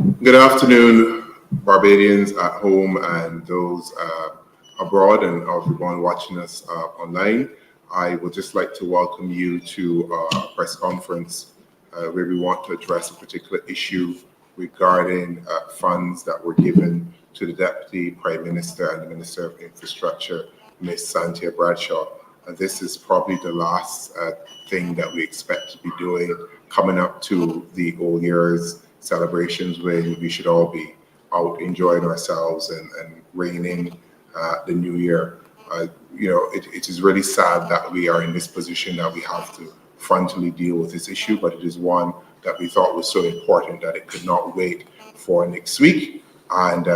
Good afternoon, Barbadians at home and those abroad, and everyone watching us online. I would just like to welcome you to our press conference where we want to address a particular issue regarding funds that were given to the Deputy Prime Minister and the Minister of Infrastructure, Ms. Santia Bradshaw. And this is probably the last thing that we expect to be doing coming up to the Old Year's celebrations when we should all be out enjoying ourselves and reining in the new year. It is really sad that we are in this position that we have to frontally deal with this issue, but it is one that we thought was so important that it could not wait for next week, and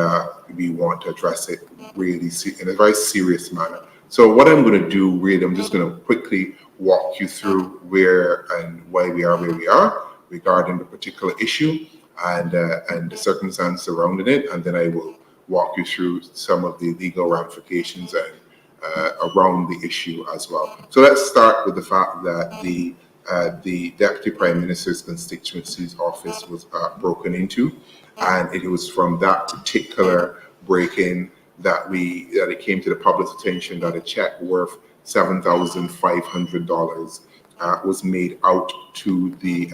we want to address it really in a very serious manner. So what I'm going to do, really, I'm just going to quickly walk you through where and why we are where we are regarding the particular issue and the circumstances surrounding it, and then I will walk you through some of the legal ramifications and around the issue as well. So let's start with the fact that the Deputy Prime Minister's constituency's office was broken into, and it was from that particular break-in that it came to the public's attention that a check worth $7,500 was made out to the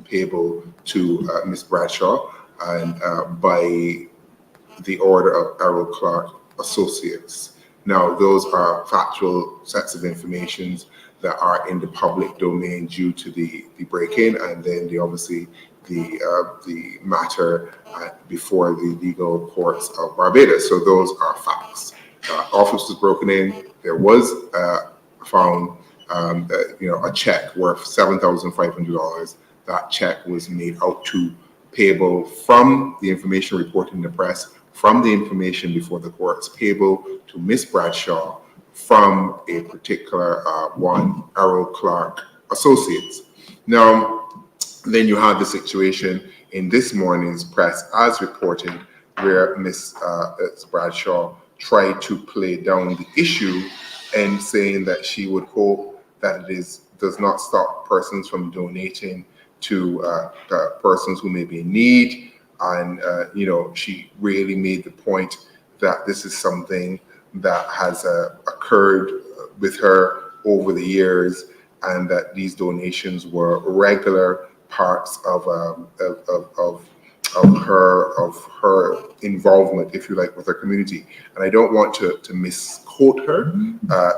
payable to Ms. Bradshaw and by the order of Errol Clark Associates. Now, those are factual sets of information that are in the public domain due to the break-in, and then obviously the matter before the legal courts of Barbados. So those are facts. Office was broken in. There was found a check worth $7,500. That check was made out to payable from the information reported in the press, from the information before the courts, payable to Miss Bradshaw from a particular one, Errol Clark Associates. Now, then you have the situation in this morning's press as reported, where Miss Bradshaw tried to play down the issue and saying that she would hope that does not stop persons from donating to persons who may be in need. And, she really made the point that this is something that has occurred with her over the years, and that these donations were regular parts of her involvement, if you like, with her community. And I don't want to misquote her,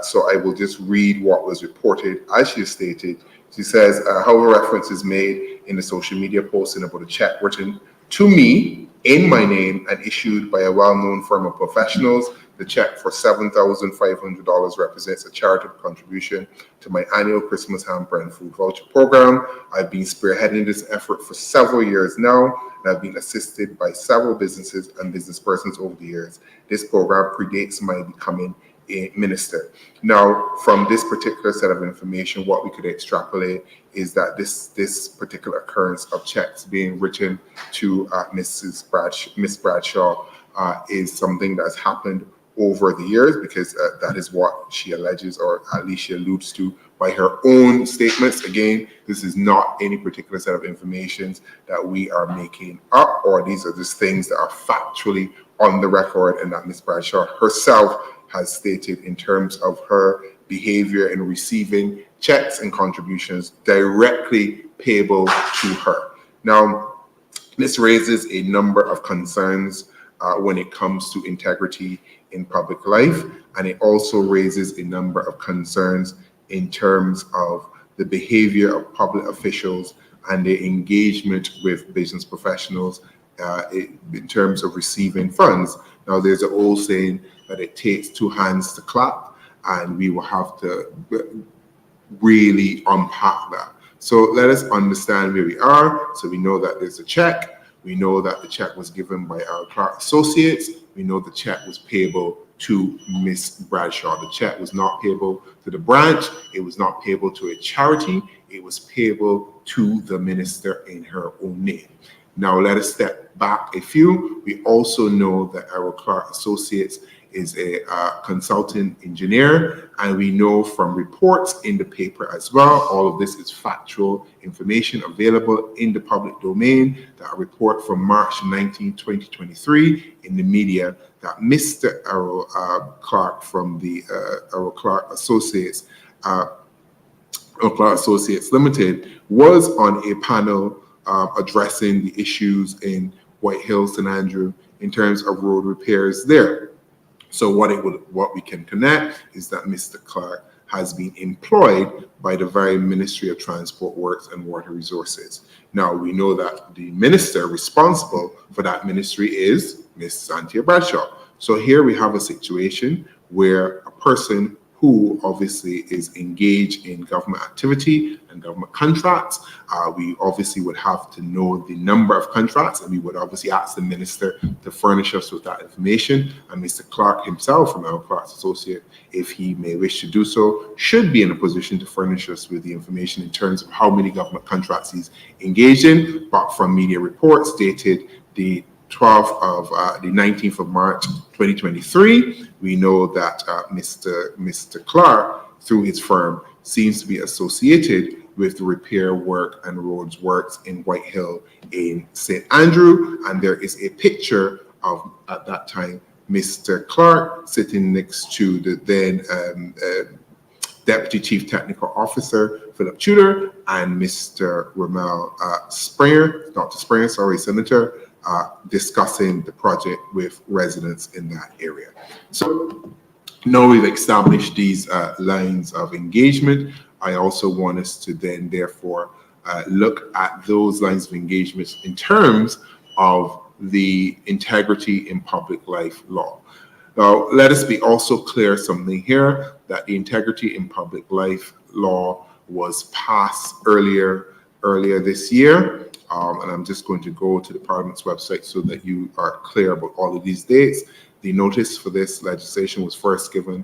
so I will just read what was reported as she stated. She says, however, reference is made in the social media posting about a check written to me in my name and issued by a well-known firm of professionals. The check for $7,500 represents a charitable contribution to my annual Christmas hamper and food voucher program. I've been spearheading this effort for several years now, and I've been assisted by several businesses and business persons over the years. This program predates my becoming a minister. Now, from this particular set of information, what we could extrapolate is that this particular occurrence of checks being written to Miss Bradshaw is something that's happened over the years, because that is what she alleges, or at least she alludes to by her own statements. Again, this is not any particular set of information that we are making up, or these are just things that are factually on the record and that Ms. Bradshaw herself has stated in terms of her behavior in receiving checks and contributions directly payable to her. Now, this raises a number of concerns when it comes to integrity in public life, and it also raises a number of concerns in terms of the behavior of public officials and their engagement with business professionals in terms of receiving funds. Now, there's an old saying that it takes two hands to clap, and we will have to really unpack that. So let us understand where we are. So we know that there's a check. We know that the check was given by our Clark Associates. We know the check was payable to Miss Bradshaw. The check was not payable to the branch. It was not payable to a charity. It was payable to the minister in her own name. Now let us step back a few. We also know that our Clark Associates is a consultant engineer, and we know from reports in the paper as well, all of this is factual information available in the public domain, that a report from March 19, 2023 in the media, that Mr. Errol Clark from the Errol Clark Associates Limited was on a panel addressing the issues in White Hill, St. Andrew, in terms of road repairs there. So what we can connect is that Mr. Clark has been employed by the very Ministry of Transport Works and Water Resources. Now, we know that the minister responsible for that ministry is Ms. Santia Bradshaw. So here we have a situation where a person who obviously is engaged in government activity and government contracts, we obviously would have to know the number of contracts, and we would obviously ask the minister to furnish us with that information. And Mr. Clark himself, from Errol Clark's Associate, if he may wish to do so, should be in a position to furnish us with the information in terms of how many government contracts he's engaged in. But from media reports dated the 19th of March 2023, we know that Mr. Clark, through his firm, seems to be associated with the repair work and roads works in White Hill in St. Andrew. And there is a picture of, at that time, Mr. Clark sitting next to the then Deputy Chief Technical Officer, Philip Tudor, and Mr. Ramel Senator, discussing the project with residents in that area. So now we've established these lines of engagement, I also want us to then therefore look at those lines of engagement in terms of the integrity in public life law. Now, let us be also clear something here, that the integrity in public life law was passed earlier this year. And I'm just going to go to the Parliament's website so that you are clear about all of these dates. The notice for this legislation was first given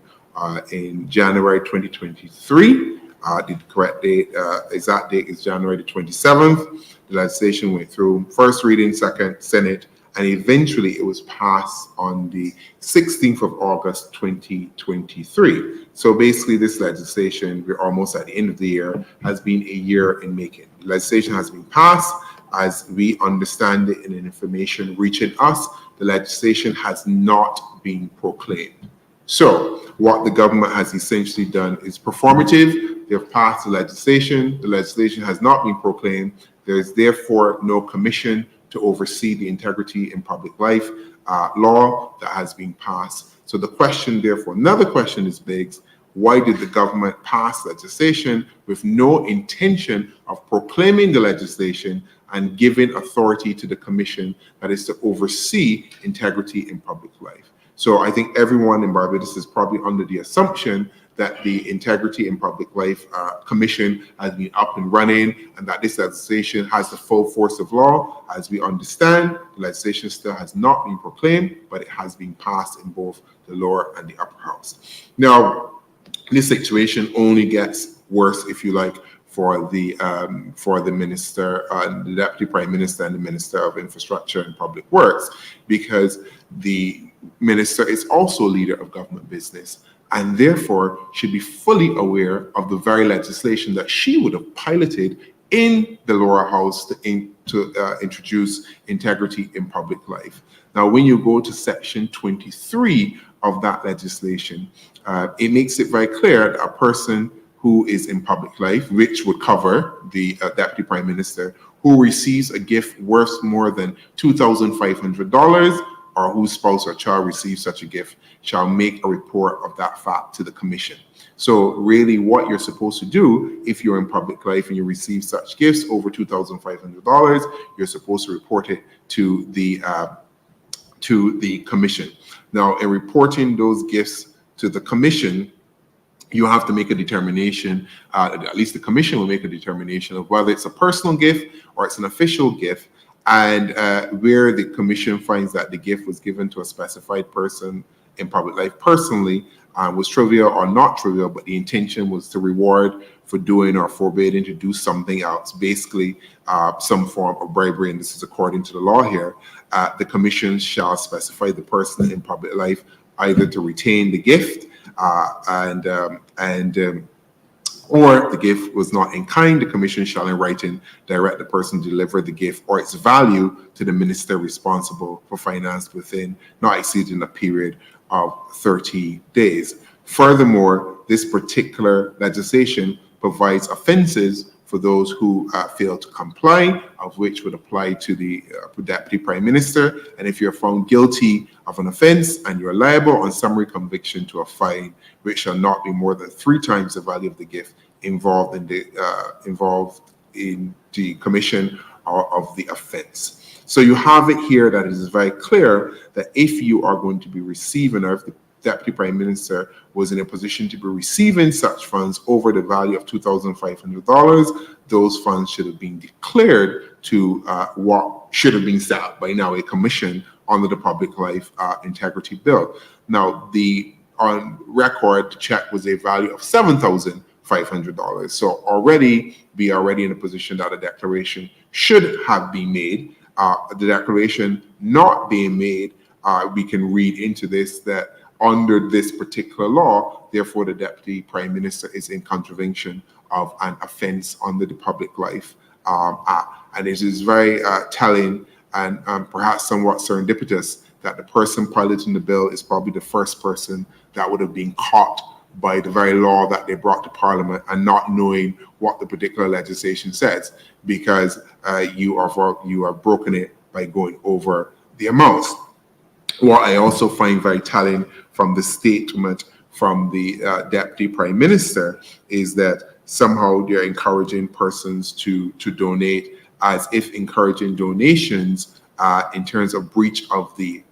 in January 2023. The correct date, exact date is January the 27th. The legislation went through first reading, second, Senate, and eventually it was passed on the 16th of August 2023. So basically this legislation, we're almost at the end of the year, has been a year in making. The legislation has been passed. As we understand it in information reaching us, the legislation has not been proclaimed. So what the government has essentially done is performative. They've passed the legislation has not been proclaimed. There is therefore no commission to oversee the integrity in public life law that has been passed. So the question, therefore, another question is begs, why did the government pass legislation with no intention of proclaiming the legislation and giving authority to the commission that is to oversee integrity in public life? So I think everyone in Barbados is probably under the assumption that the Integrity in Public Life Commission has been up and running, and that this legislation has the full force of law. As we understand, the legislation still has not been proclaimed, but it has been passed in both the lower and the upper house. Now, this situation only gets worse, if you like, for the minister, the Deputy Prime Minister and the Minister of Infrastructure and Public Works, because the minister is also leader of government business, and therefore should be fully aware of the very legislation that she would have piloted in the lower house to introduce integrity in public life. Now, when you go to section 23 of that legislation, it makes it very clear that a person who is in public life, which would cover the Deputy Prime Minister, who receives a gift worth more than $2,500, or whose spouse or child receives such a gift, shall make a report of that fact to the commission. So really what you're supposed to do if you're in public life and you receive such gifts over $2,500, you're supposed to report it to the commission. Now, in reporting those gifts to the commission, you have to make a determination, at least the commission will make a determination of whether it's a personal gift or it's an official gift, and where the commission finds that the gift was given to a specified person in public life personally, was trivial or not trivial, but the intention was to reward for doing or forbidding to do something else, basically some form of bribery, and this is according to the law here, the commission shall specify the person in public life either to retain the gift or the gift was not in kind, the commission shall in writing direct the person to deliver the gift or its value to the minister responsible for finance within not exceeding a period of 30 days. Furthermore, this particular legislation provides offences for those who fail to comply, of which would apply to the Deputy Prime Minister. And if you're found guilty of an offence and you're liable on summary conviction to a fine, which shall not be more than 3 times the value of the gift involved in the commission of the offence. So you have it here that it is very clear that if you are going to be receiving, or if the Deputy Prime Minister was in a position to be receiving such funds over the value of $2,500, those funds should have been declared to what should have been set up by now, a commission under the Public Life Integrity Bill. Now, on record, the check was a value of $7,500. So we are already in a position that a declaration should have been made. The declaration not being made, we can read into this that under this particular law, therefore the Deputy Prime Minister is in contravention of an offence under the Public Life Act. And it is very telling and perhaps somewhat serendipitous that the person piloting the bill is probably the first person that would have been caught by the very law that they brought to Parliament and not knowing what the particular legislation says, because you are broken it by going over the amounts. What I also find very telling from the statement from the Deputy Prime Minister is that somehow they're encouraging persons to donate, as if encouraging donations in terms of breach of the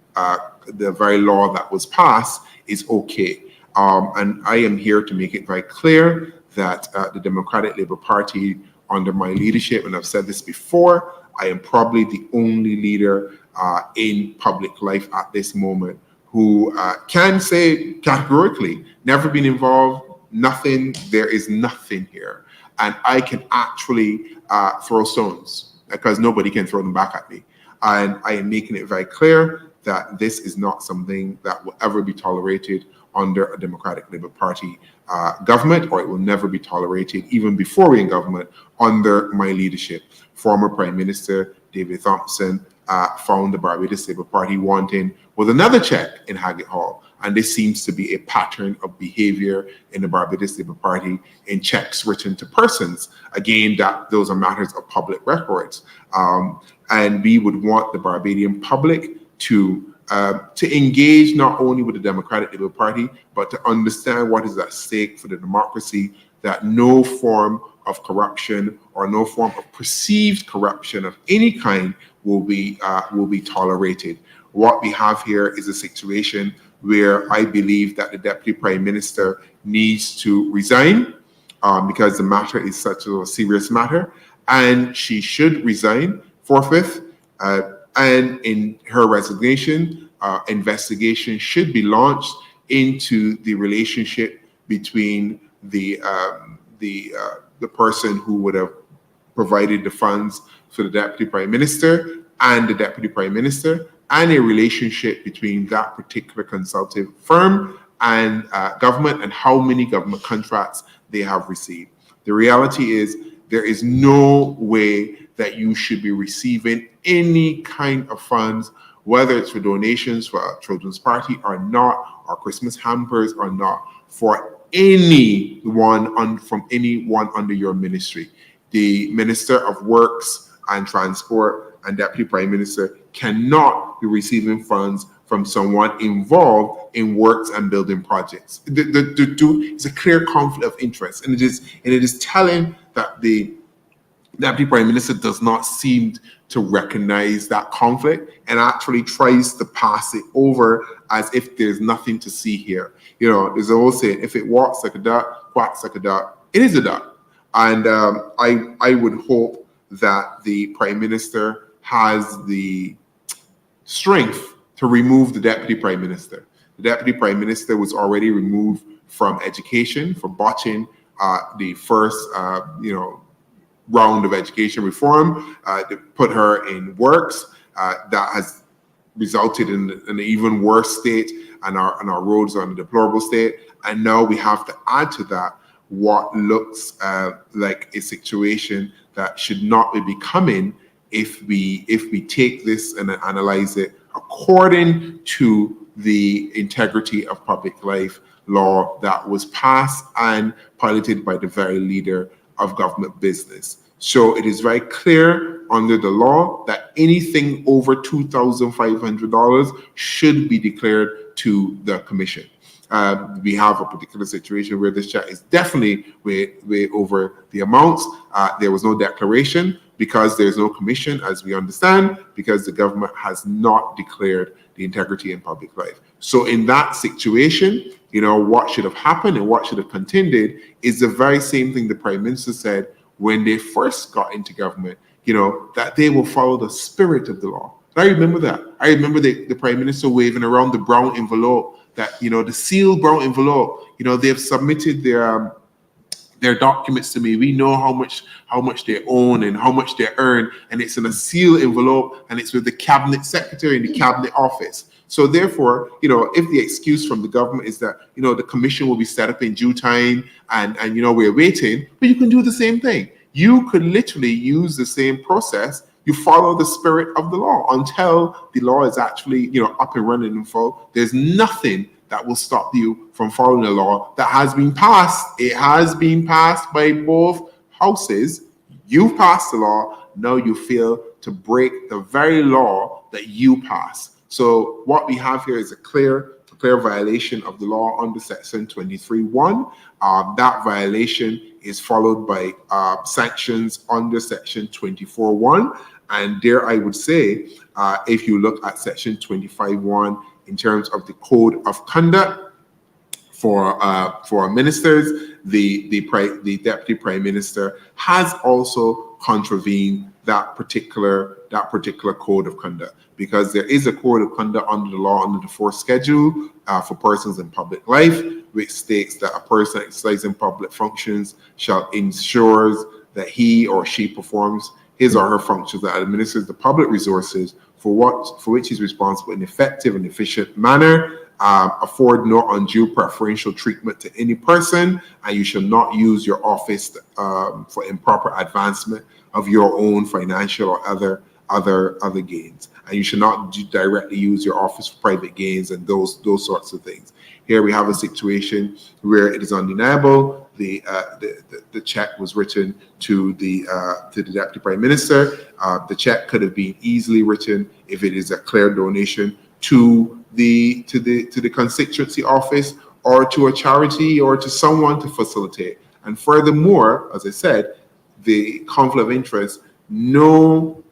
very law that was passed is okay. And I am here to make it very clear that the Democratic Labour Party, under my leadership, and I've said this before, I am probably the only leader in public life at this moment who can say categorically, never been involved, nothing, there is nothing here. And I can actually throw stones because nobody can throw them back at me. And I am making it very clear that this is not something that will ever be tolerated under a Democratic Labour Party government, or it will never be tolerated, even before we're in government, under my leadership. Former Prime Minister David Thompson found the Barbados Labour Party wanting with another check in Haggett Hall. And this seems to be a pattern of behavior in the Barbados Labour Party in checks written to persons. Again, those are matters of public records. And we would want the Barbadian public to engage not only with the Democratic Labour Party, but to understand what is at stake for the democracy, that no form of corruption or no form of perceived corruption of any kind will be tolerated. What we have here is a situation where I believe that the Deputy Prime Minister needs to resign because the matter is such a serious matter, and she should resign forthwith. And in her resignation, investigation should be launched into the relationship between the person who would have provided the funds for the Deputy Prime Minister and the Deputy Prime Minister, and a relationship between that particular consultative firm and government, and how many government contracts they have received. The reality is there is no way that you should be receiving any kind of funds, whether it's for donations for a children's party or not, or Christmas hampers or not, for anyone from anyone under your ministry. The Minister of Works and Transport and Deputy Prime Minister cannot be receiving funds from someone involved in works and building projects. It's a clear conflict of interest, and it is telling that the Deputy Prime Minister does not seem to recognize that conflict and actually tries to pass it over as if there's nothing to see here. You know, there's a whole saying, if it walks like a duck, quacks like a duck, it is a duck. And I would hope that the Prime Minister has the strength to remove the Deputy Prime Minister. The Deputy Prime Minister was already removed from education for botching the first, round of education reform, to put her in works. That has resulted in an even worse state, and our roads are in a deplorable state. And now we have to add to that what looks like a situation that should not be becoming if we take this and analyze it according to the integrity of public life law that was passed and piloted by the very leader of government business. So it is very clear under the law that anything over $2,500 should be declared to the commission. We have a particular situation where this check is definitely way over the amounts. There was no declaration because there's no commission, as we understand, because the government has not declared the integrity in public life. So in that situation, what should have happened and what should have contended is the very same thing the Prime Minister said when they first got into government, that they will follow the spirit of the law. I remember that. I remember the Prime Minister waving around the brown envelope, that, the sealed brown envelope. They've submitted their documents to me. We know how much they own and how much they earn, and it's in a sealed envelope, and it's with the cabinet secretary in the cabinet office. So therefore, if the excuse from the government is that, the commission will be set up in due time and we're waiting, but you can do the same thing. You could literally use the same process. You follow the spirit of the law until the law is actually, up and running in full. There's nothing that will stop you from following the law that has been passed. It has been passed by both houses. You've passed the law. Now you fail to break the very law that you passed. So what we have here is a clear violation of the law under Section 23(1). That violation is followed by sanctions under Section 24(1). And there I would say, if you look at Section 25(1) in terms of the code of conduct for ministers, the Deputy Prime Minister has also contravened that particular code of conduct, because there is a code of conduct under the law, under the fourth schedule for persons in public life, which states that a person exercising public functions shall ensure that he or she performs his or her functions that administers the public resources for which he's responsible in an effective and efficient manner, afford no undue preferential treatment to any person, and you shall not use your office for improper advancement of your own financial or other gains. And you should not directly use your office for private gains and those sorts of things. Here we have a situation where it is undeniable the check was written to the Deputy Prime Minister. The check could have been easily written if it is a clear donation to the constituency office or to a charity or to someone to facilitate. And furthermore, as I said, the conflict of interest, no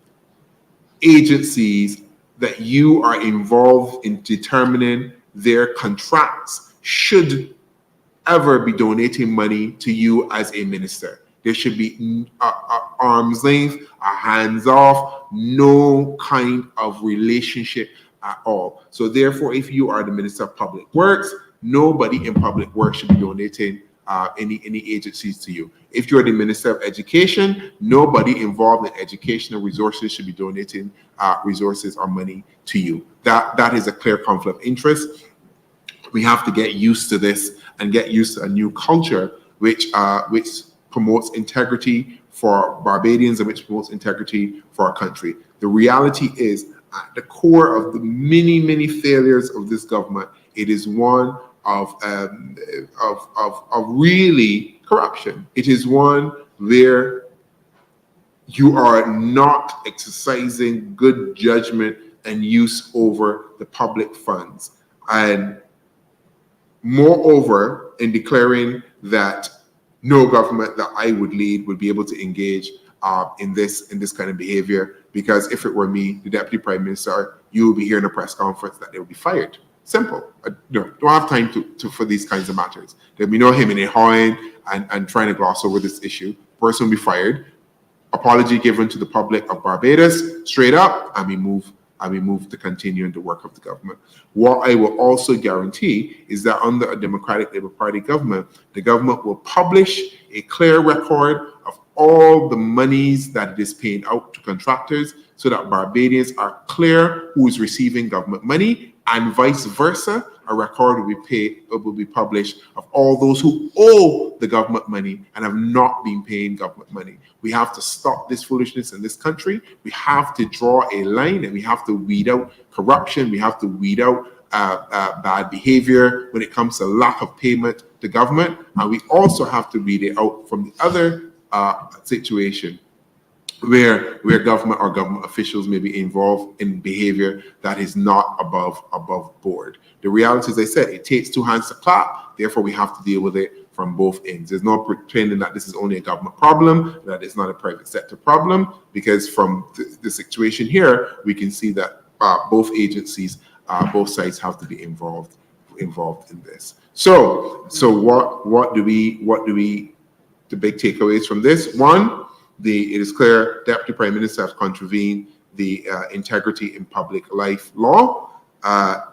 agencies that you are involved in determining their contracts should ever be donating money to you as a minister. There should be arm's length, a hands off, no kind of relationship at all. So therefore, if you are the Minister of Public Works, nobody in public works should be donating any agencies to you. If you're the Minister of Education, nobody involved in educational resources should be donating resources or money to you. That is a clear conflict of interest. We have to get used to this and get used to a new culture which promotes integrity for Barbadians and which promotes integrity for our country. The reality is, at the core of the many failures of this government, it is one of really corruption. It is one where you are not exercising good judgment and use over the public funds. And moreover, in declaring that no government that I would lead would be able to engage in this kind of behavior, because if it were me, the Deputy Prime Minister, you will be hearing a press conference that they will be fired. Simple. Don't have time for these kinds of matters. There'll be no him and hawing and trying to gloss over this issue. Person will be fired. Apology given to the public of Barbados, straight up, and we move to continue in the work of the government. What I will also guarantee is that under a Democratic Labour Party government, the government will publish a clear record of all the monies that it is paying out to contractors so that Barbadians are clear who is receiving government money, and vice versa. A record will be published of all those who owe the government money and have not been paying government money. We have to stop this foolishness in this country. We have to draw a line, and we have to weed out corruption. We have to weed out bad behavior when it comes to lack of payment to government. And we also have to weed it out from the other situation where government or government officials may be involved in behavior that is not above board. The reality, as I said, it takes two hands to clap. Therefore, we have to deal with it from both ends. There's no pretending that this is only a government problem, that it's not a private sector problem, because from the situation here, we can see that both agencies, both sides have to be involved in this. So what do we the big takeaways from this? One, it is clear Deputy Prime Minister has contravened the Integrity in Public Life law.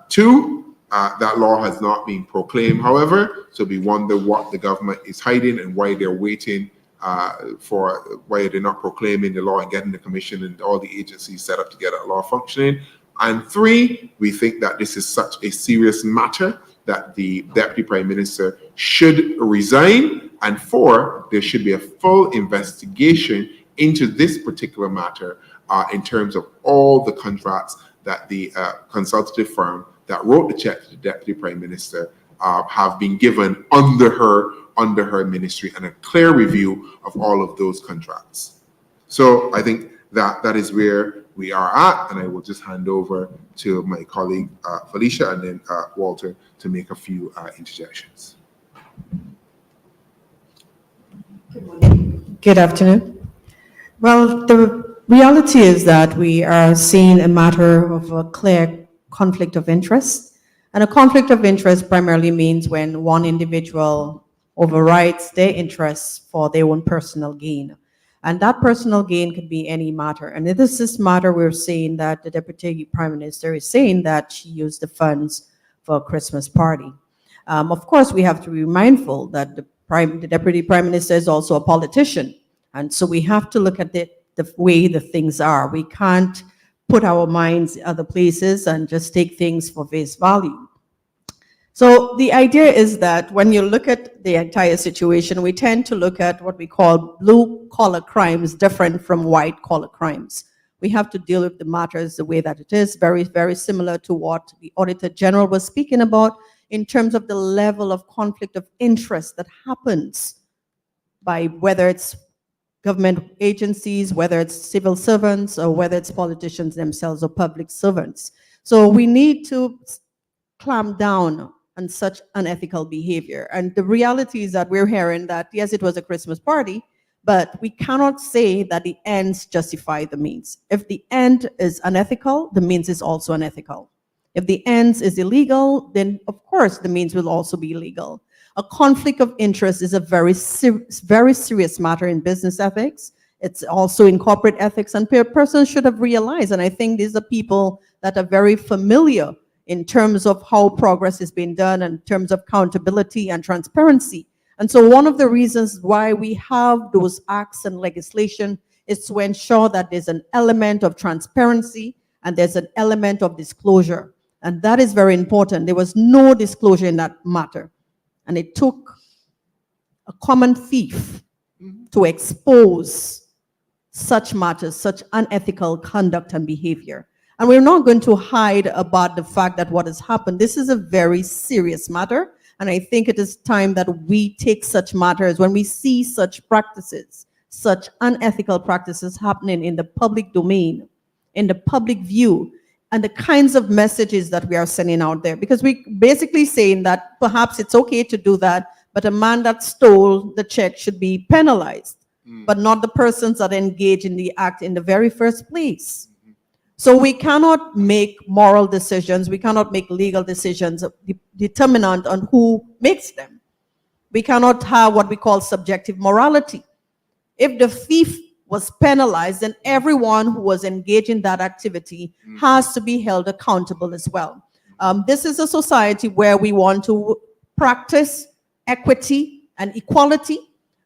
Two, that law has not been proclaimed, however, so we wonder what the government is hiding and why they're waiting why they're not proclaiming the law and getting the commission and all the agencies set up to get that law functioning. And three, we think that this is such a serious matter that the Deputy Prime Minister should resign. And four, there should be a full investigation into this particular matter in terms of all the contracts that the consultative firm that wrote the check to the Deputy Prime Minister have been given under her ministry, and a clear review of all of those contracts. So I think that is where we are at, and I will just hand over to my colleague Felicia and then Walter to make a few interjections. Good afternoon. Well, the reality is that we are seeing a matter of a clear conflict of interest, and a conflict of interest primarily means when one individual overrides their interests for their own personal gain. And that personal gain could be any matter. And in this matter, we're seeing that the Deputy Prime Minister is saying that she used the funds for a Christmas party. Of course, we have to be mindful that the Deputy Prime Minister is also a politician. And so we have to look at the way the things are. We can't put our minds in other places and just take things for face value. So the idea is that when you look at the entire situation, we tend to look at what we call blue-collar crimes different from white-collar crimes. We have to deal with the matters the way that it is, very, very similar to what the Auditor General was speaking about in terms of the level of conflict of interest that happens by whether it's government agencies, whether it's civil servants, or whether it's politicians themselves or public servants. So we need to clamp down on such unethical behavior. And the reality is that we're hearing that, yes, it was a Christmas party, but we cannot say that the ends justify the means. If the end is unethical, the means is also unethical. If the ends is illegal, then of course the means will also be illegal. A conflict of interest is a very serious matter in business ethics. It's also in corporate ethics, and persons should have realized, and I think these are people that are very familiar in terms of how progress is being done, in terms of accountability and transparency. And so one of the reasons why we have those acts and legislation is to ensure that there's an element of transparency and there's an element of disclosure. And that is very important. There was no disclosure in that matter. And it took a common thief to expose such matters, such unethical conduct and behavior. And we're not going to hide about the fact that what has happened. This is a very serious matter. And I think it is time that we take such matters when we see such practices, such unethical practices happening in the public domain, in the public view, and the kinds of messages that we are sending out there. Because we basically saying that perhaps it's okay to do that, but a man that stole the check should be penalized, but not the persons that engage in the act in the very first place. So we cannot make moral decisions, we cannot make legal decisions determinant on who makes them. We cannot have what we call subjective morality. If the thief was penalized, then everyone who was engaged in that activity has to be held accountable as well. This is a society where we want to practice equity and equality,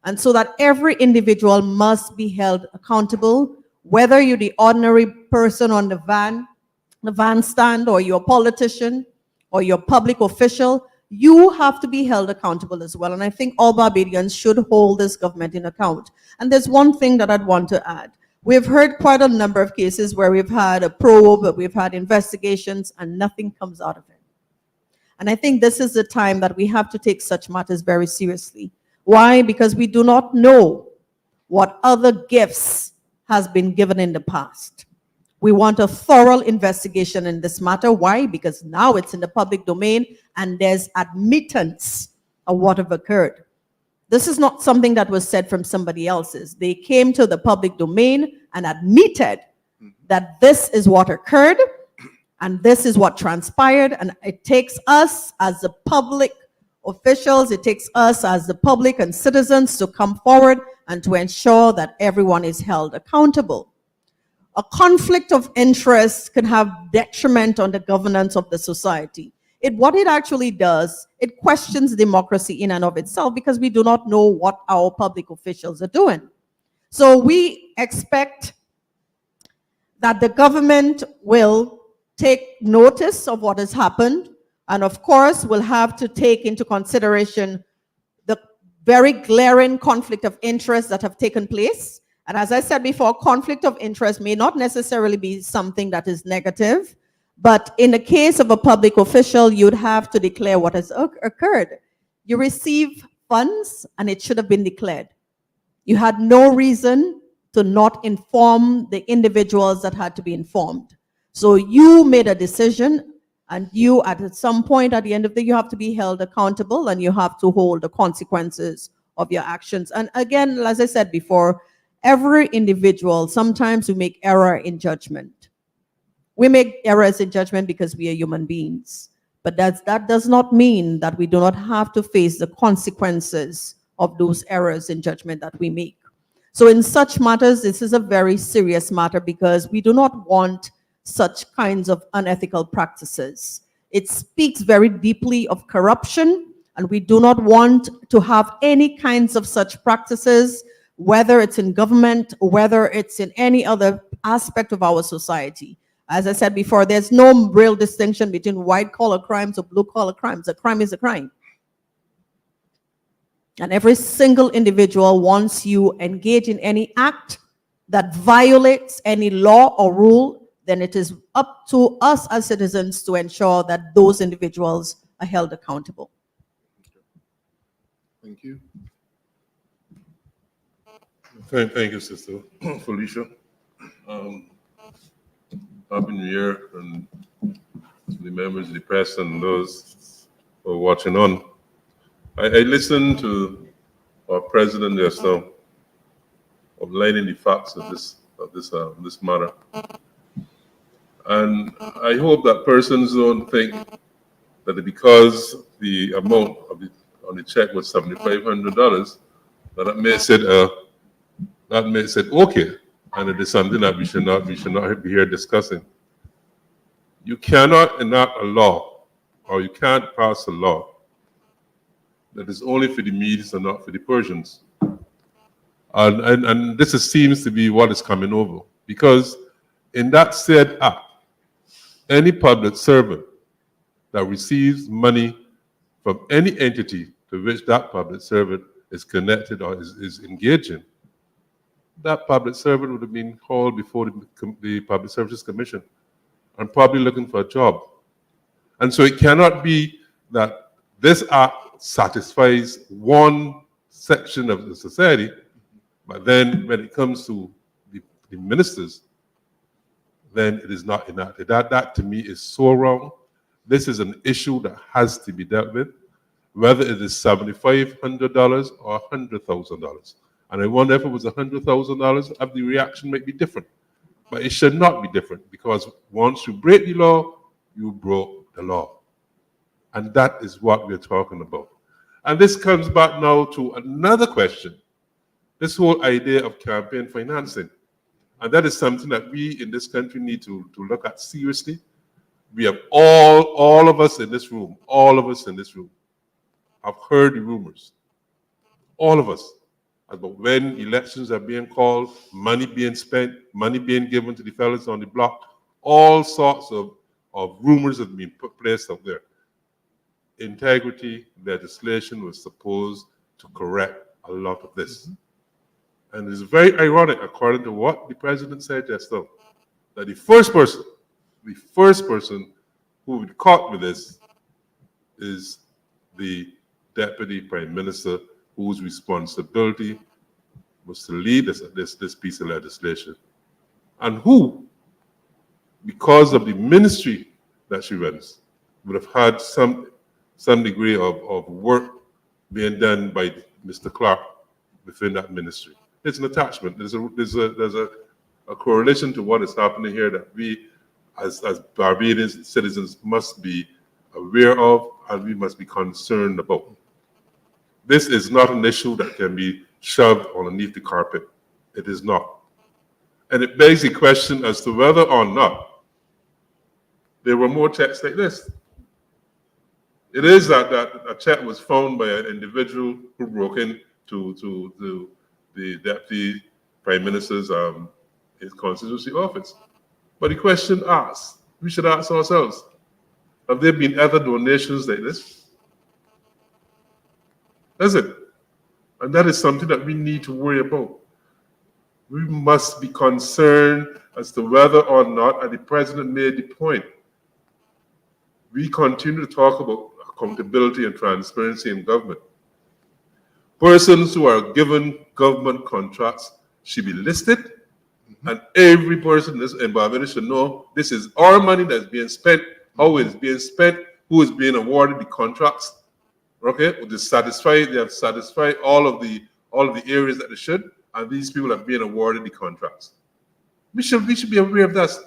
And so that every individual must be held accountable, whether you're the ordinary person on the van stand, or you're a politician, or you're a public official, you have to be held accountable as well. And I think all Barbadians should hold this government in account. And there's one thing that I'd want to add. We've heard quite a number of cases where we've had a probe, we've had investigations, and nothing comes out of it. And I think this is the time that we have to take such matters very seriously. Why? Because we do not know what other gifts has been given in the past. We want a thorough investigation in this matter. Why? Because now it's in the public domain and there's admittance of what have occurred. This is not something that was said from somebody else's. They came to the public domain and admitted that this is what occurred and this is what transpired, and it takes us as the public officials, it takes us as the public and citizens to come forward and to ensure that everyone is held accountable. A conflict of interest can have detriment on the governance of the society. What it actually does, it questions democracy in and of itself, because we do not know what our public officials are doing. So we expect that the government will take notice of what has happened, and of course will have to take into consideration the very glaring conflict of interest that have taken place. And as I said before, conflict of interest may not necessarily be something that is negative, but in the case of a public official, you'd have to declare what has occurred. You receive funds and it should have been declared. You had no reason to not inform the individuals that had to be informed. So you made a decision, and you at some point at the end of the day, you have to be held accountable and you have to hold the consequences of your actions. And again, as I said before, every individual, sometimes we make error in judgment. We make errors in judgment because we are human beings. But that does not mean that we do not have to face the consequences of those errors in judgment that we make. So in such matters, this is a very serious matter, because we do not want such kinds of unethical practices. It speaks very deeply of corruption, and we do not want to have any kinds of such practices, whether it's in government or whether it's in any other aspect of our society. As I said before, there's no real distinction between white-collar crimes or blue-collar crimes. A crime is a crime. And every single individual, once you engage in any act that violates any law or rule, then it is up to us as citizens to ensure that those individuals are held accountable. Thank you. Thank you, Sister Felicia. Happy New Year, and to the members of the press and those who are watching on. I listened to our president just now, outlining the facts of this matter. And I hope that persons don't think that because the amount on the check was $7,500, that makes it okay, and it is something that we should not be here discussing. You cannot enact a law, or you can't pass a law that is only for the Medes and not for the Persians. And this seems to be what is coming over, because in that said act, any public servant that receives money from any entity to which that public servant is connected or is engaging, that public servant would have been called before the Public Services Commission and probably looking for a job. And so it cannot be that this act satisfies one section of the society, but then when it comes to the ministers, then it is not enacted. That to me is so wrong. This is an issue that has to be dealt with, whether it is $7,500 or $100,000. And I wonder if it was $100,000, the reaction might be different. But it should not be different, because once you break the law, you broke the law. And that is what we're talking about. And this comes back now to another question, this whole idea of campaign financing. And that is something that we in this country need to look at seriously. We have all of us in this room have heard the rumors. All of us. about when elections are being called, money being spent, money being given to the fellas on the block, all sorts of rumors have been placed out there. Integrity legislation was supposed to correct a lot of this. And it's very ironic, according to what the president said just now, that the first person who would be caught with this is the Deputy Prime Minister, whose responsibility was to lead this piece of legislation, and who, because of the ministry that she runs, would have had some degree of work being done by Mr. Clark within that ministry. It's an attachment. There's a correlation to what is happening here that we, as Barbadian citizens, must be aware of and we must be concerned about. This is not an issue that can be shoved underneath the carpet. It is not. And it begs the question as to whether or not there were more checks like this. It is that a check was found by an individual who broke into the Deputy Prime Minister's his constituency office. But the question asked, we should ask ourselves, have there been other donations like this? Is it? And that is something that we need to worry about. We must be concerned as to whether or not, and the president made the point, we continue to talk about accountability and transparency in government. Persons who are given government contracts should be listed, and every person in Barbados should know this is our money that's being spent, how it is being spent, who is being awarded the contracts. Okay, they have satisfied all of the areas that they should, and these people are being awarded the contracts. We should be aware of this.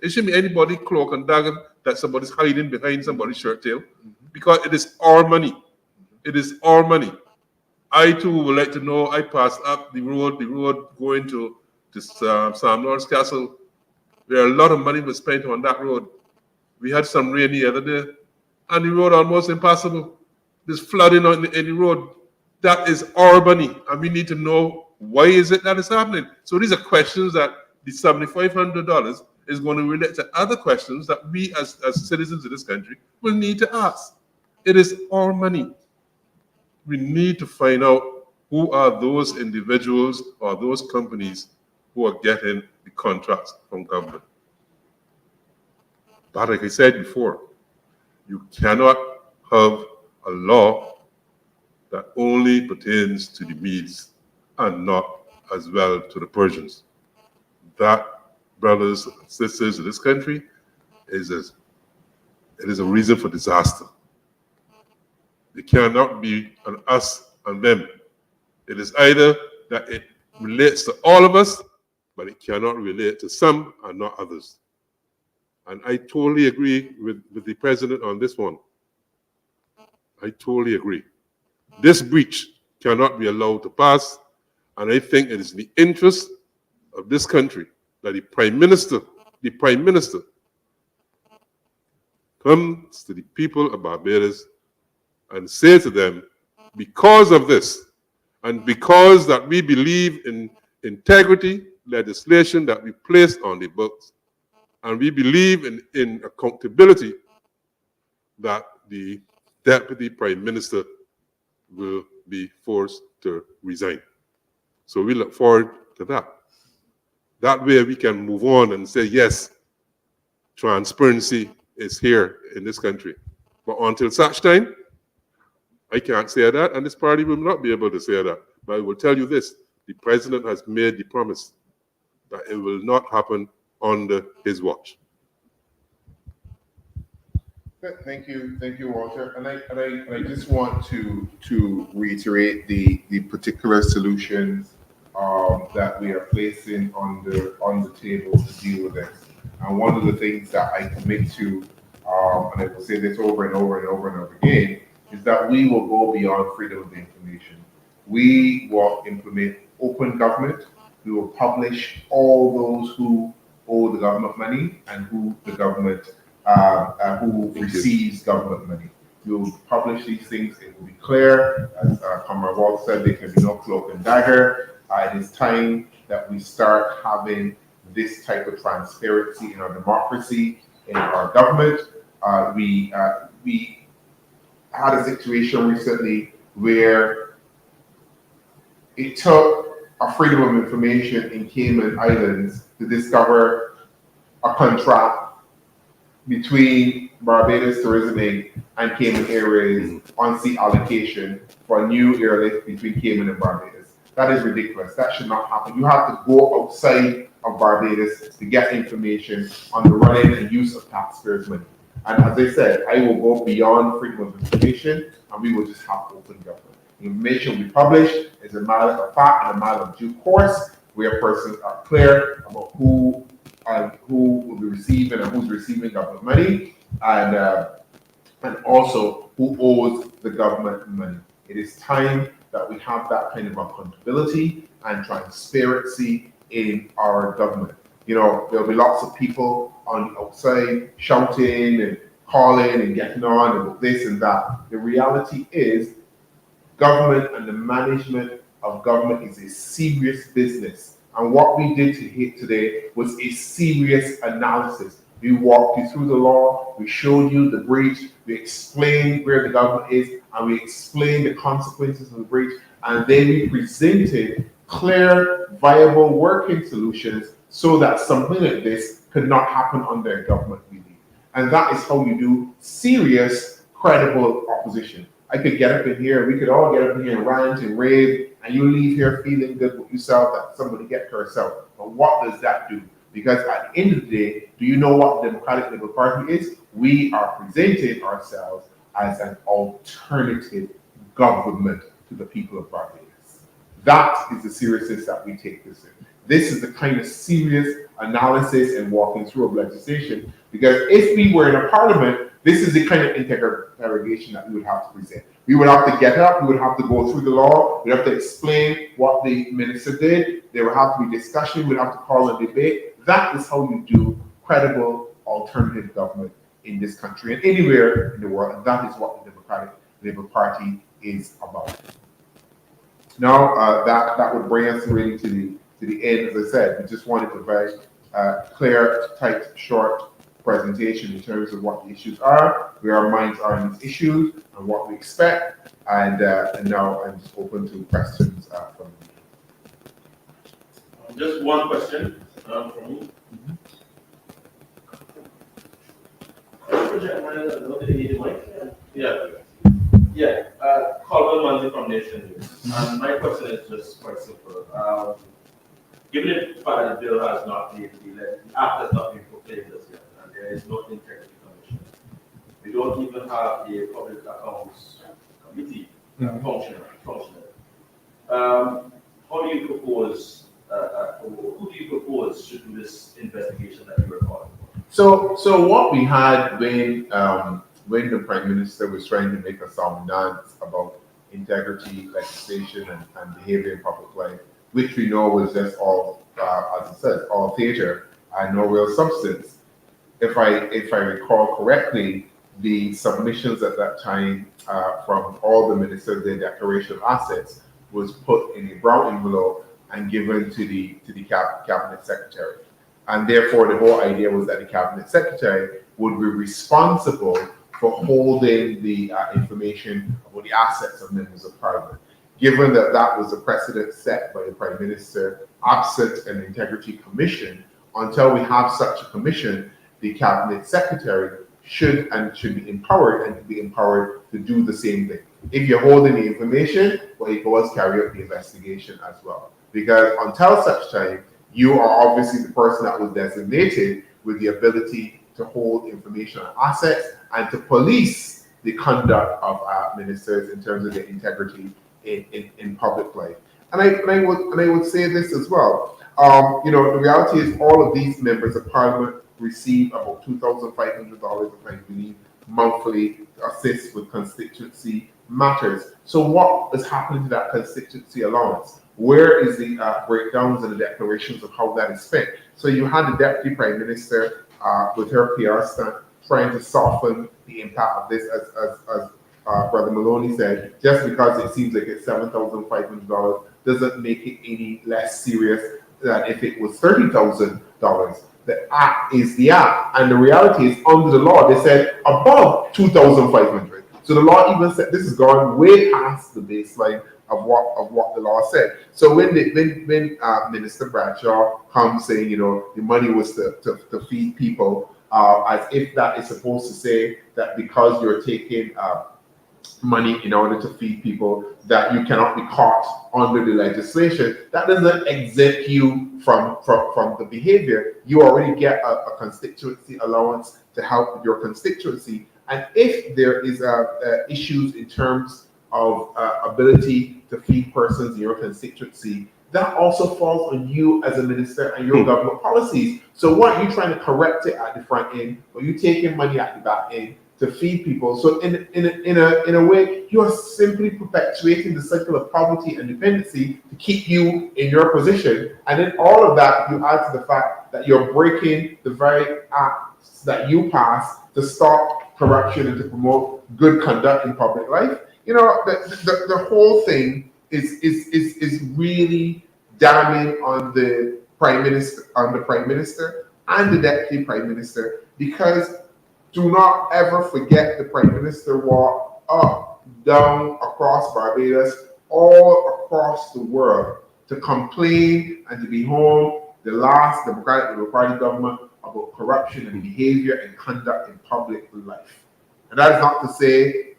It shouldn't be anybody cloak and dagger that somebody's hiding behind somebody's shirt tail, because it is our money. It is our money. I too would like to know. I passed up the road going to Sam Lord's Castle. There a lot of money was spent on that road. We had some rain the other day, and the road almost impassable. There's flooding in the road. That is our money, and we need to know why is it that is happening. So these are questions that the $7,500 is going to relate to other questions that we as citizens of this country will need to ask. It is our money. We need to find out who are those individuals or those companies who are getting the contracts from government. But like I said before, you cannot have a law that only pertains to the Medes and not as well to the Persians. That, brothers and sisters of this country, it is a reason for disaster. It cannot be an us and them. It is either that it relates to all of us, but it cannot relate to some and not others. And I totally agree with the president on this one. I totally agree. This breach cannot be allowed to pass, and I think it is in the interest of this country that the Prime Minister comes to the people of Barbados and say to them, because of this, and because that we believe in integrity legislation that we placed on the books, and we believe in accountability, that the Deputy Prime Minister will be forced to resign. So we look forward to that. That way we can move on and say, yes, transparency is here in this country. But until such time, I can't say that, and this party will not be able to say that. But I will tell you this, the president has made the promise that it will not happen under his watch. Thank you, Walter. And I just want to reiterate the particular solutions that we are placing on the table to deal with this. And one of the things that I commit to, and I will say this over and over and over and over again, is that we will go beyond freedom of information. We will implement open government. We will publish all those who owe the government money and who the government who receives government money. We will publish these things. It will be clear. As Comrade Walt said, there can be no cloak and dagger. It is time that we start having this type of transparency in our democracy, in our government. We had a situation recently where it took a freedom of information in Cayman Islands to discover a contract between Barbados Tourism Inc. and Cayman Airways on seat allocation for a new airlift between Cayman and Barbados. That is ridiculous. That should not happen. You have to go outside of Barbados to get information on the running and use of taxpayers' money. And as I said, I will go beyond freedom of information, and we will just have open government. The information we publish is a matter of fact and a matter of due course, where persons are clear about who will be receiving and who's receiving government money, and also who owes the government money. It is time that we have that kind of accountability and transparency in our government. You know, there'll be lots of people on the outside shouting and calling and getting on about this and that. The reality is, government and the management of government is a serious business. And what we did today was a serious analysis. We walked you through the law, we showed you the breach, we explained where the government is, and we explained the consequences of the breach, and then we presented clear, viable working solutions so that something like this could not happen under a government we lead. And that is how you do serious, credible opposition. I could get up in here, we could all get up in here and rant and rave, and you leave here feeling good with yourself that somebody get to herself. But what does that do? Because at the end of the day, do you know what the Democratic Labour Party is? We are presenting ourselves as an alternative government to the people of Barbados. That is the seriousness that we take this in. This is the kind of serious analysis and walking through of legislation, because if we were in a parliament, this is the kind of interrogation that we would have to present. We would have to get up, we would have to go through the law, we would have to explain what the minister did, there would have to be discussion, we would have to call a debate. That is how you do credible alternative government in this country and anywhere in the world, and that is what the Democratic Labour Party is about. Now, that would bring us really to the end. As I said, we just wanted a very clear, tight, short presentation in terms of what the issues are, where our minds are in these issues, and what we expect. And now I'm just open to questions from you. Just one question from me. Yeah. Colvin Manzi from Nation News. And my question is just quite simple. Given the fact that the bill has not been, the act has not been proclaimed as yet, and there is no integrity commission, we don't even have a public accounts committee functioning. How do you propose, who do you propose should do this investigation that you were calling for? So what we had when the Prime Minister was trying to make a sound dance about integrity legislation and behavior in public life, which we know was just all, as I said, all theater and no real substance. If I recall correctly, the submissions at that time from all the ministers, their declaration of assets was put in a brown envelope and given to the cabinet secretary. And therefore, the whole idea was that the cabinet secretary would be responsible for holding the information about the assets of members of parliament. Given that that was a precedent set by the Prime Minister, absent an integrity commission, until we have such a commission, the cabinet secretary should be empowered and be empowered to do the same thing. If you're holding the information, well, you go carry out the investigation as well. Because until such time, you are obviously the person that was designated with the ability to hold information on assets and to police the conduct of ministers in terms of their integrity in public life. And I would say this as well. The reality is all of these members of parliament receive about $2,500, if I believe, monthly to assist with constituency matters. So what is happening to that constituency allowance? Where is the breakdowns and the declarations of how that is spent? So you had the Deputy Prime Minister with her PR stunt trying to soften the impact of this, Brother Maloney said, just because it seems like it's $7,500 doesn't make it any less serious than if it was $30,000. The act is the act, and the reality is under the law they said above 2,500. So the law even said this has gone way past the baseline of what the law said. So when Minister Bradshaw comes saying, you know, the money was to feed people, as if that is supposed to say that because you're taking money in order to feed people, that you cannot be caught under the legislation, that doesn't exempt you from the behavior. You already get a constituency allowance to help your constituency. And if there is issues in terms of ability to feed persons in your constituency, that also falls on you as a minister and your government policies. So what, you trying to correct it at the front end, or you taking money at the back end to feed people? So in a way, you are simply perpetuating the cycle of poverty and dependency to keep you in your position. And then all of that, you add to the fact that you're breaking the very acts that you pass to stop corruption and to promote good conduct in public life. You know, the whole thing is really damning on the prime minister and the deputy prime minister, because do not ever forget the prime minister walked up, down, across Barbados, all across the world to complain and to be home the last Democratic Labour Party government about corruption and behavior and conduct in public life. And that is not to say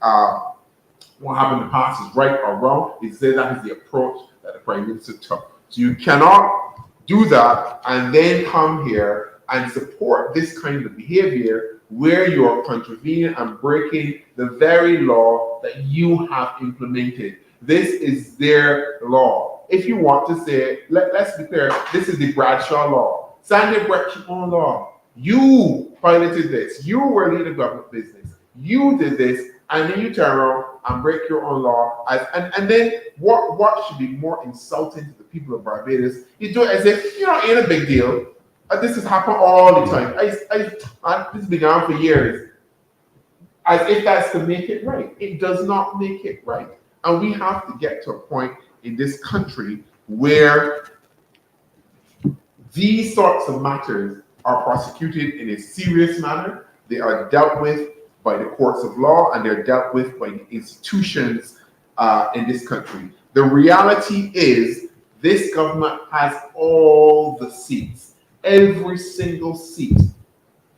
what happened in the past is right or wrong. It says that is the approach that the prime minister took. So you cannot do that and then come here and support this kind of behavior where you are contravening and breaking the very law that you have implemented. This is their law. If you want to say, let's be clear, this is the Bradshaw law. Sandy broke your own law. You piloted this. You were leading government business. You did this, and then you turn around and break your own law. And then what should be more insulting to the people of Barbados? You do it as if, you know, it ain't a big deal. This has happened all the time. This has been on for years. As if that's to make it right. It does not make it right. And we have to get to a point in this country where these sorts of matters are prosecuted in a serious manner. They are dealt with by the courts of law, and they're dealt with by the institutions in this country. The reality is this government has all the seats, every single seat.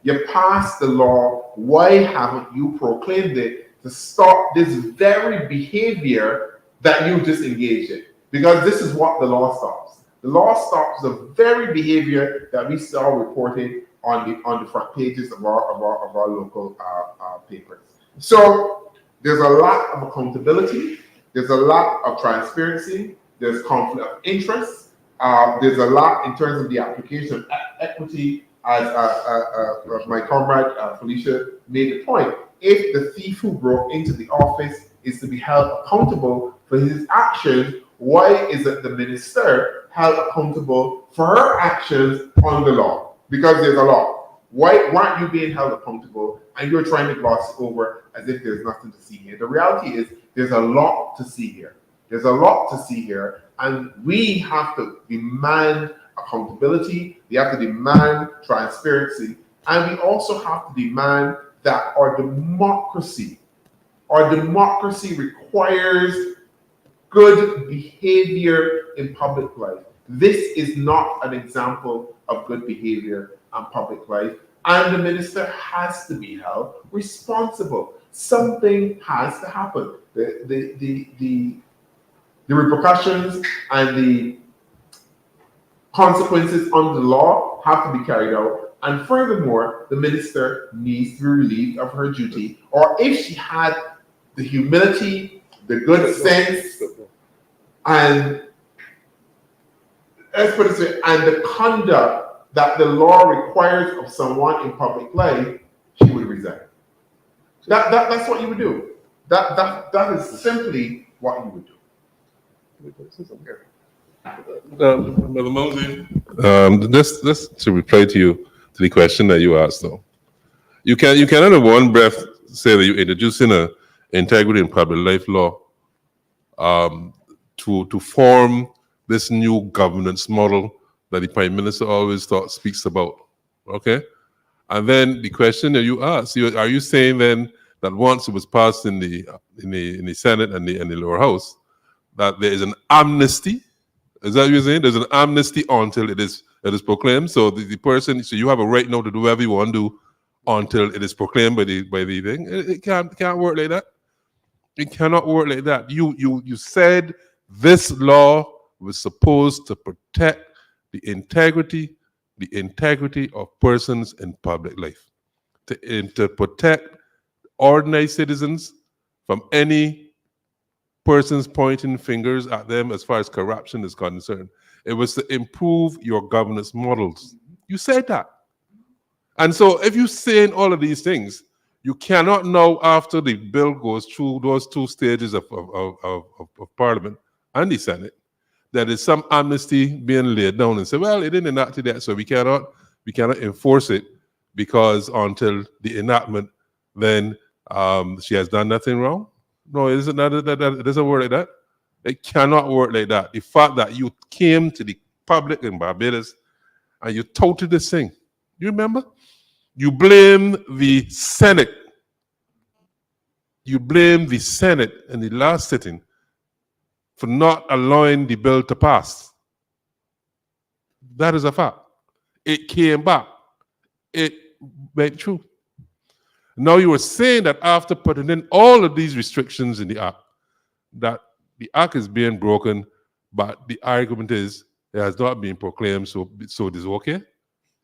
You passed the law. Why haven't you proclaimed it to stop this very behavior that you just engaged in? Because this is what the law stops. The law stops the very behavior that we saw reported on the front pages of our local papers. So there's a lack of accountability. There's a lack of transparency. There's conflict of interest. There's a lack in terms of the application of equity, as my comrade Felicia made the point. If the thief who broke into the office is to be held accountable for his actions, why is it the minister held accountable for her actions on the law? Because there's a law. Why aren't you being held accountable and you're trying to gloss over as if there's nothing to see here? The reality is there's a lot to see here. There's a lot to see here, and we have to demand accountability. We have to demand transparency, and we also have to demand that our democracy requires good behavior in public life. This is not an example of good behavior in public life, and the minister has to be held responsible. Something has to happen. The repercussions and the consequences under the law have to be carried out. And furthermore, the minister needs to be relieved of her duty, or if she had the humility, the good sense, and let's put it this way, and the conduct that the law requires of someone in public life, she would resign. That's what you would do. That is simply what you would do. Brother Mosey, this to reply to you to the question that you asked, though. You cannot in one breath say that you're introducing integrity and public life law to form this new governance model that the Prime Minister always speaks about. Okay? And then the question that you ask, are you saying then that once it was passed in the Senate and the lower house, that there is an amnesty? Is that what you're saying? There's an amnesty until it is proclaimed. So the person, so you have a right now to do whatever you want to do until it is proclaimed by the thing. It can't work like that. It cannot work like that. You said this law was supposed to protect the integrity of persons in public life, to protect ordinary citizens from any persons pointing fingers at them as far as corruption is concerned. It was to improve your governance models. You said that. And so if you're saying all of these things, you cannot now, after the bill goes through those two stages of Parliament and the Senate, there is some amnesty being laid down and say, well, it didn't enact that, so we cannot enforce it because until the enactment, then she has done nothing wrong. No, it doesn't work like that. It cannot work like that. The fact that you came to the public in Barbados and you touted this thing, you remember? You blame the Senate. You blame the Senate in the last sitting for not allowing the bill to pass. That is a fact. It came back. It went through. Now you were saying that after putting in all of these restrictions in the act, that the act is being broken, but the argument is it has not been proclaimed, so it is okay.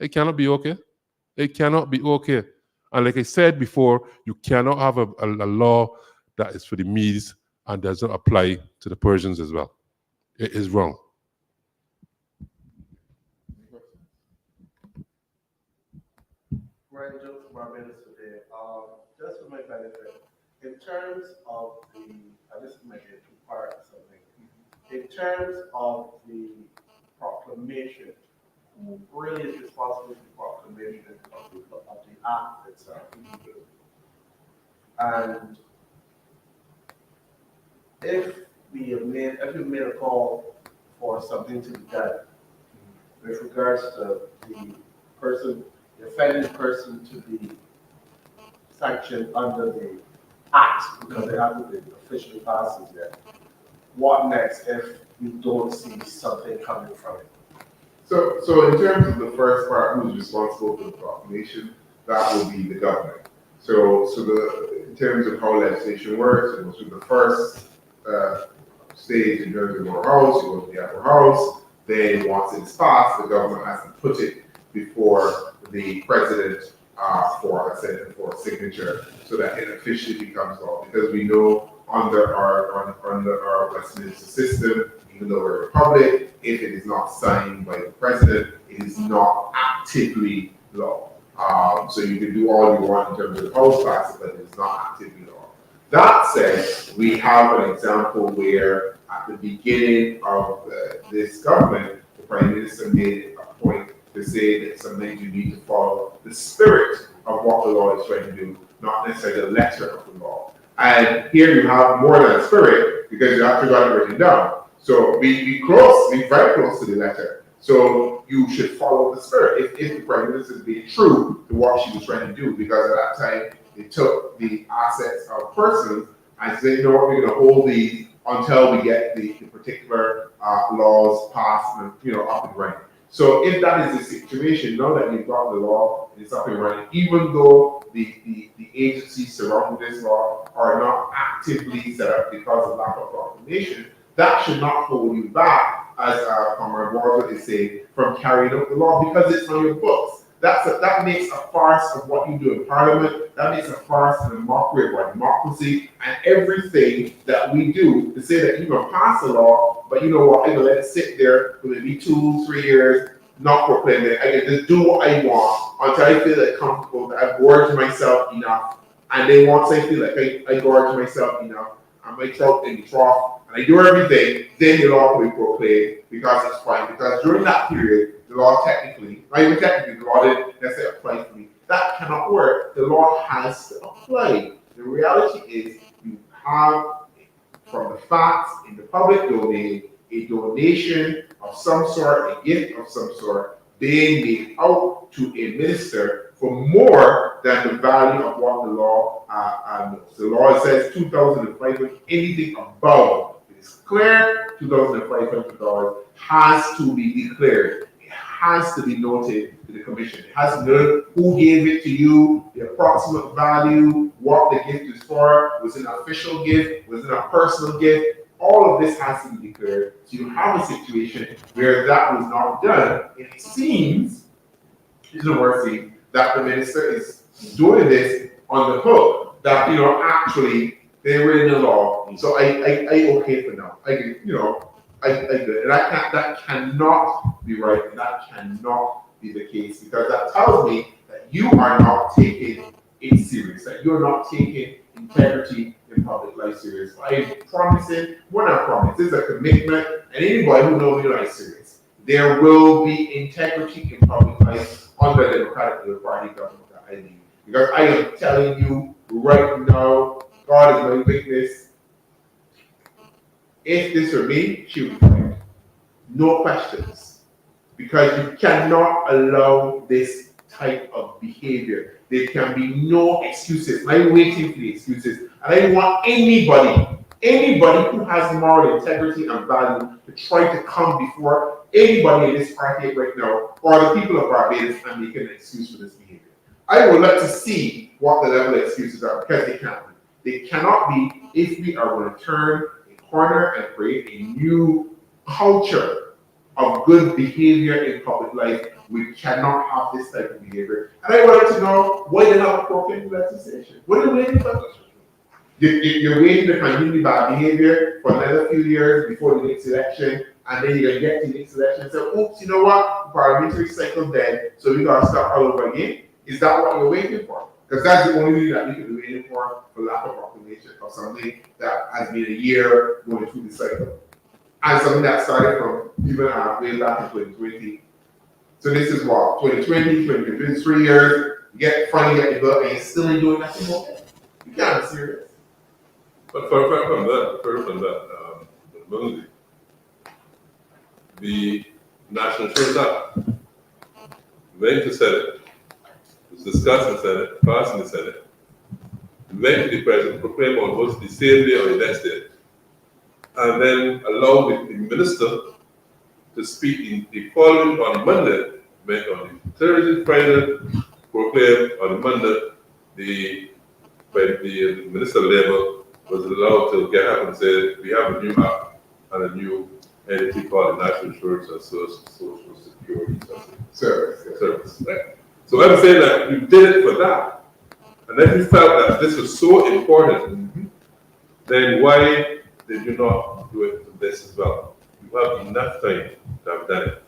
It cannot be okay. It cannot be okay. And like I said before, you cannot have a law that is for the Medes and does not apply to the Persians as well. It is wrong. Ryan Jones from Barbados today. Just for my benefit, in terms of this might be a two-part or something. In terms of the proclamation, who really is responsible for the proclamation of the act itself? And if we've made a call for something to be done with regards to the offending person to be sanctioned under the act because they haven't been officially passed yet, what next if you don't see something coming from it? So in terms of the first part, who's responsible for the proclamation, that will be the government. So in terms of how legislation works, it goes through the first stage in terms of the lower house, you go to the upper house, then once it's passed, the government has to put it before the president for a signature so that it officially becomes law. Because we know under our Westminster system, even though we're a republic, if it is not signed by the president, it is not actively law. So you can do all you want in terms of the house passing, but it is not actively law. That said, we have an example where at the beginning of this government, the Prime Minister made a point to say that sometimes you need to follow the spirit of what the law is trying to do, not necessarily the letter of the law. And here you have more than a spirit because you actually got it written down. So we very close to the letter. So you should follow the spirit if the Prime Minister is being true to what she was trying to do, because at that time they took the assets of persons and said, you know what, we're going to hold these until we get the particular laws passed and up and running. So if that is the situation, now that you've got the law and it's up and running, even though the agencies surrounding this law are not actively set up because of lack of proclamation, that should not hold you back, as Comrade Walter is saying, from carrying out the law because it's on your books. That makes a farce of what you do in Parliament. That makes a farce and a mockery of our democracy and everything that we do to say that you're going to pass a law, but you know what, I'm going to let it sit there for maybe 2-3 years, not proclaim it. I can just do what I want until I feel like comfortable that I've gorged myself enough. And then once I feel like I gorged myself enough, and my throat in the trough, and I do everything, then the law will be proclaimed because it's fine. Because during that period, the law technically, not even technically, the law didn't necessarily apply to me. That cannot work. The law has to apply. The reality is you have, from the facts in the public domain, a donation of some sort, a gift of some sort, being made out to a minister for more than the value of what the law knows. The law says $2,500, anything above, it's clear, $2,500 has to be declared. It has to be noted to the commission. It has to know who gave it to you, the approximate value, what the gift is for, was it an official gift, was it a personal gift? All of this has to be declared. So you have a situation where that was not done. It seems, it's the worst thing, that the minister is doing this on the hook, that, actually, they were in the law. So I okay for now. I get, I good. And that cannot be right. And that cannot be the case, because that tells me that you are not taking it serious, that you're not taking integrity in public life serious. I am promising, what I promise, this is a commitment, and anybody who knows me knows I'm serious. There will be integrity in public life under the Democratic Party government that I lead. Because I am telling you right now, God is my witness. If this were me, she would be fired. No questions. Because you cannot allow this type of behavior. There can be no excuses. I'm waiting for the excuses. And I don't want anybody who has moral integrity and value to try to come before anybody in this party right now, or the people of Barbados, and make an excuse for this behavior. I would like to see what the level of excuses are, because they can't be. They cannot be if we are going to turn a corner and create a new culture of good behavior in public life. We cannot have this type of behavior. And I wanted to know why they're not appropriate legislation. What are you waiting for? You're waiting to continue bad behavior for another few years before the next election, and then you're going to get to the next election and say, oops, you know what? Parliamentary cycle dead, so we got to start all over again. Is that what you're waiting for? Because that's the only thing that we can be waiting for lack of proclamation of something that has been a year going through the cycle. And something that started from even way back in 2020. So this is what, 2020, 2020, 3 years, you get finally get the bill and you're still ain't doing nothing more. You can't be serious. But from that, Munzi, the National Insurance Act went to Senate, was discussed in Senate, passed in the Senate, went to the President, proclaimed almost the same day or the next day, and then allowed the minister to speak the following on Monday, went on the Thursday, Friday, proclaimed on Monday, the Minister of Labour was allowed to get up and say, we have a new act and a new entity called the National Insurance and Social Security Service. Right? So I'm saying that you did it for that. And if you felt that this was so important, then why did you not do it for this as well? You have enough time to have done it.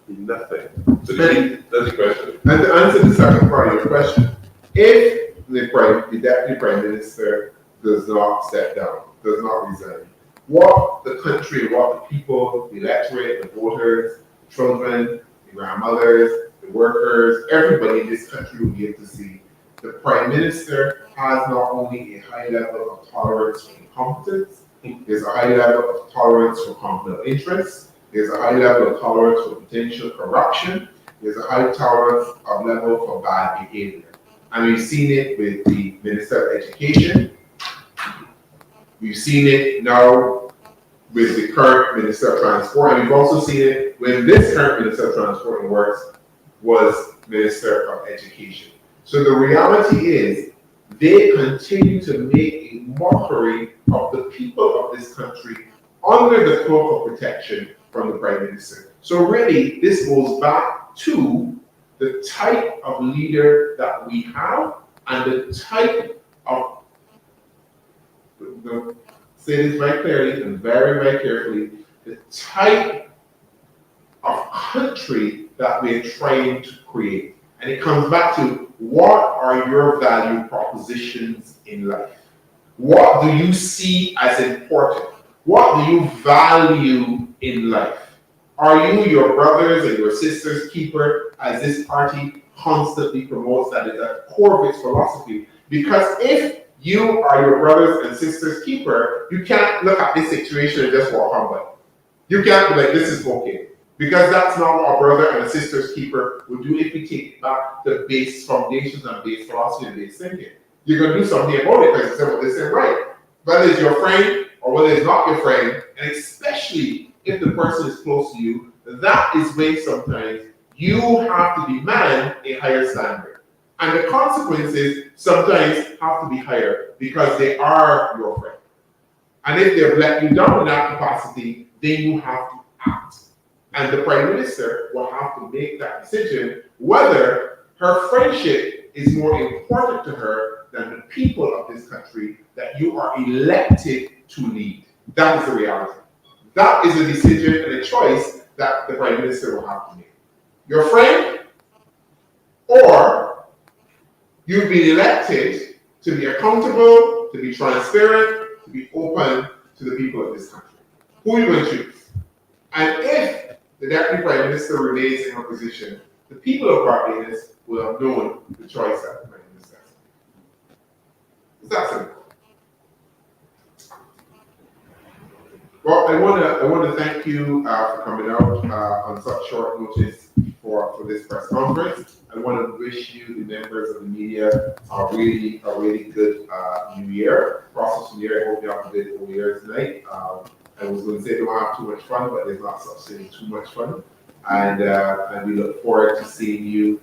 Enough time. So that's the question. And to answer the second part of your question, if the Deputy Prime Minister does not step down, does not resign, what the country, what the people, the electorate, the voters, the children, the grandmothers, the workers, everybody in this country will be able to see the Prime Minister has not only a high level of tolerance for incompetence, there's a high level of tolerance for conflict of interest, there's a high level of tolerance for potential corruption, there's a high tolerance of level for bad behavior. And we've seen it with the Minister of Education. We've seen it now with the current Minister of Transport, and we've also seen it when this current Minister of Transport and Works was Minister of Education. So the reality is, they continue to make a mockery of the people of this country under the cloak of protection from the Prime Minister. So really, this goes back to the type of leader that we have and the type of, say this very clearly and very, very carefully, the type of country that we're trying to create. And it comes back to, what are your value propositions in life? What do you see as important? What do you value in life? Are you your brothers and your sisters' keeper, as this party constantly promotes? That is at the core of its philosophy. Because if you are your brothers and sisters' keeper, you can't look at this situation and just walk on by. You can't be like, this is okay. Because that's not what a brother and a sister's keeper would do if we take it back to base foundations and base philosophy and base thinking. You're going to do something about it because it's what they say, right? Whether it's your friend or whether it's not your friend, and especially if the person is close to you, that is when sometimes you have to demand a higher standard. And the consequences sometimes have to be higher because they are your friend. And if they've let you down in that capacity, then you have to act. And the Prime Minister will have to make that decision whether her friendship is more important to her than the people of this country that you are elected to lead. That is the reality. That is a decision and a choice that the Prime Minister will have to make. Your friend, or you've been elected to be accountable, to be transparent, to be open to the people of this country. Who are you going to choose? And if the Deputy Prime Minister remains in her position, the people of Barbados will have known the choice that the Prime Minister has made. It's that simple. Well, I want to thank you for coming out on such short notice for this press conference. I want to wish you, the members of the media, a really good New Year, prosperous New Year. I hope you have a good New Year tonight. I was going to say don't have too much fun, but there's not such thing as too much fun. And we look forward to seeing you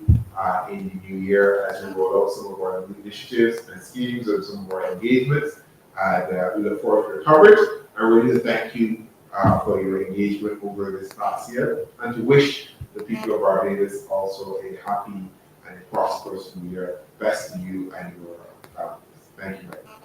in the new year as we roll out some of our initiatives and schemes and some of our engagements. And we look forward to your coverage. I really thank you for your engagement over this past year, and to wish the people of Barbados also a happy and prosperous new year. Best to you and your families. Thank you very much.